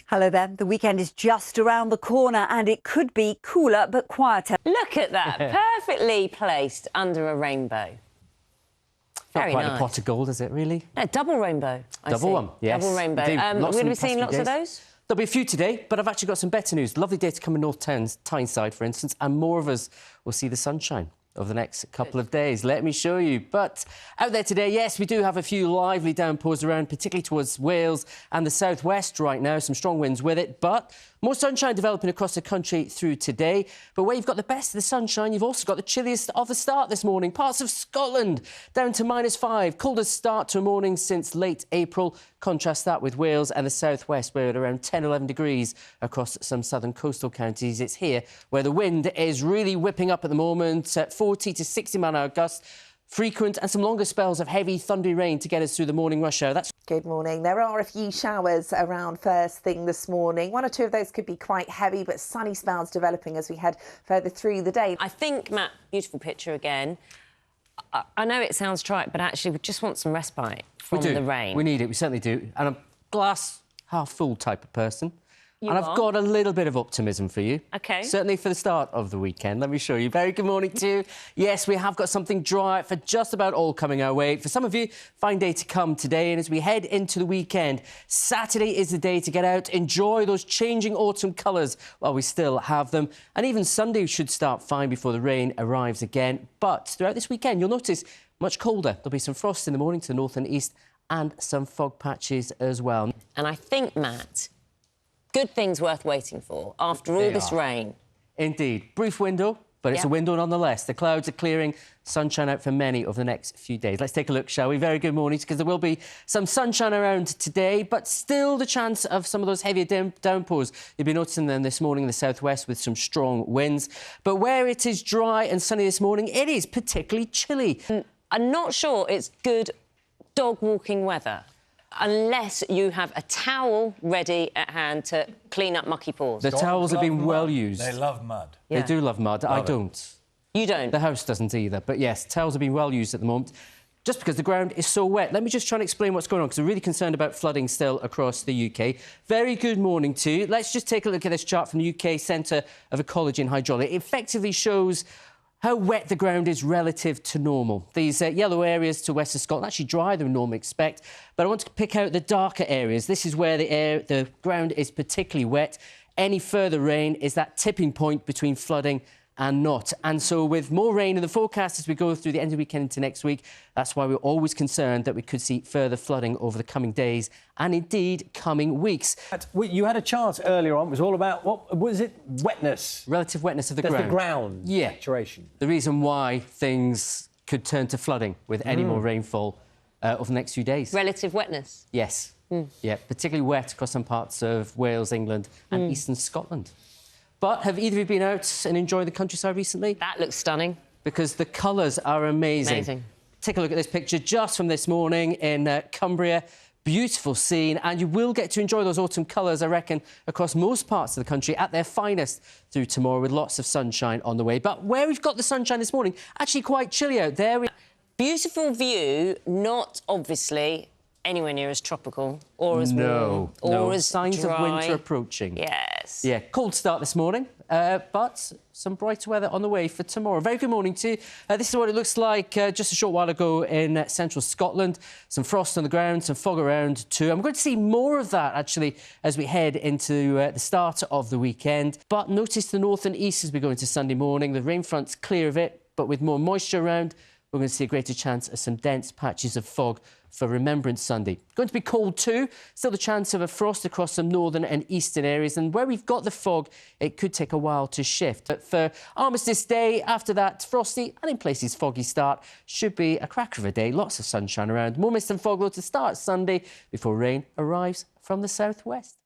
Hello there. The weekend is just around the corner and it could be cooler but quieter. Look at that, perfectly placed under a rainbow. Very Not quite nice. a pot of gold, is it, really? No, double rainbow. Double one, yes. Double rainbow. Indeed. We're going to be seeing lots of those? There'll be a few today, but I've actually got some better news. Lovely day to come in North Tyneside, for instance, and more of us will see the sunshine over the next couple of days. Let me show you. But out there today, yes, we do have a few lively downpours around, particularly towards Wales and the southwest right now. Some strong winds with it, but more sunshine developing across the country through today. But where you've got the best of the sunshine, you've also got the chilliest of the start this morning. Parts of Scotland down to -5. Coldest start to a morning since late April. Contrast that with Wales and the southwest, where at around 10, 11 degrees across some southern coastal counties. It's here where the wind is really whipping up at the moment at 40 to 60 mile-an-hour gusts. Frequent and some longer spells of heavy thundery rain to get us through the morning rush hour. Good morning. There are a few showers around first thing this morning. One or two of those could be quite heavy, but sunny spells developing as we head further through the day. I think, Matt, beautiful picture again. I know it sounds trite, but actually we just want some respite from the rain. We need it, we certainly do. And I'm glass half full type of person. I've are? got a little bit of optimism for you. OK. Certainly for the start of the weekend. Let me show you. Very good morning to you. Yes, we have got something dry for just about all coming our way. For some of you, fine day to come today. And as we head into the weekend, Saturday is the day to get out, enjoy those changing autumn colours while we still have them. And even Sunday should start fine before the rain arrives again. But throughout this weekend, you'll notice much colder. There'll be some frost in the morning to the north and east and some fog patches as well. And I think, Matt, good things worth waiting for after all this rain. Indeed. Brief window, but it's a window nonetheless. The clouds are clearing, sunshine out for many over the next few days. Let's take a look, shall we? Very good morning, because there will be some sunshine around today, but still the chance of some of those heavier downpours. You'll be noticing them this morning in the southwest with some strong winds. But where it is dry and sunny this morning, it is particularly chilly. I'm not sure it's good dog walking weather unless you have a towel ready at hand to clean up mucky paws. The towels have been well used. They love mud. They do love mud. I don't. You don't? The house doesn't either. But yes, towels have been well used at the moment, just because the ground is so wet. Let me just try and explain what's going on, because we're really concerned about flooding still across the UK. Very good morning to you. Let's just take a look at this chart from the UK Centre of Ecology and Hydraulics. It effectively shows how wet the ground is relative to normal. These yellow areas to west of Scotland actually drier than we normally expect, but I want to pick out the darker areas. This is where the ground is particularly wet. Any further rain is that tipping point between flooding and not. And so with more rain in the forecast as we go through the end of the weekend into next week, that's why we're always concerned that we could see further flooding over the coming days and indeed coming weeks. You had a chart earlier on, it was all about, what was it? Wetness. Relative wetness of the That's ground. the ground. Yeah. Saturation. The reason why things could turn to flooding with any more rainfall over the next few days. Relative wetness? Yes. Yeah, particularly wet across some parts of Wales, England and eastern Scotland. But have either of you been out and enjoyed the countryside recently? That looks stunning. Because the colours are amazing. Amazing. Take a look at this picture just from this morning in Cumbria. Beautiful scene, and you will get to enjoy those autumn colours, I reckon, across most parts of the country at their finest through tomorrow with lots of sunshine on the way. But where we've got the sunshine this morning, actually quite chilly out there. Beautiful view, not obviously anywhere near as tropical or as warm or as signs dry. of winter approaching. Yes. Yeah, cold start this morning, but some brighter weather on the way for tomorrow. Very good morning to you. This is what it looks like just a short while ago in central Scotland. Some frost on the ground, some fog around too. I'm going to see more of that, actually, as we head into the start of the weekend. But notice the north and east as we go into Sunday morning. The rain front's clear of it, but with more moisture around, we're going to see a greater chance of some dense patches of fog for Remembrance Sunday. Going to be cold too. Still the chance of a frost across some northern and eastern areas. And where we've got the fog, it could take a while to shift. But for Armistice Day, after that frosty and in places foggy start, should be a cracker of a day. Lots of sunshine around. More mist and fog though to start Sunday before rain arrives from the southwest.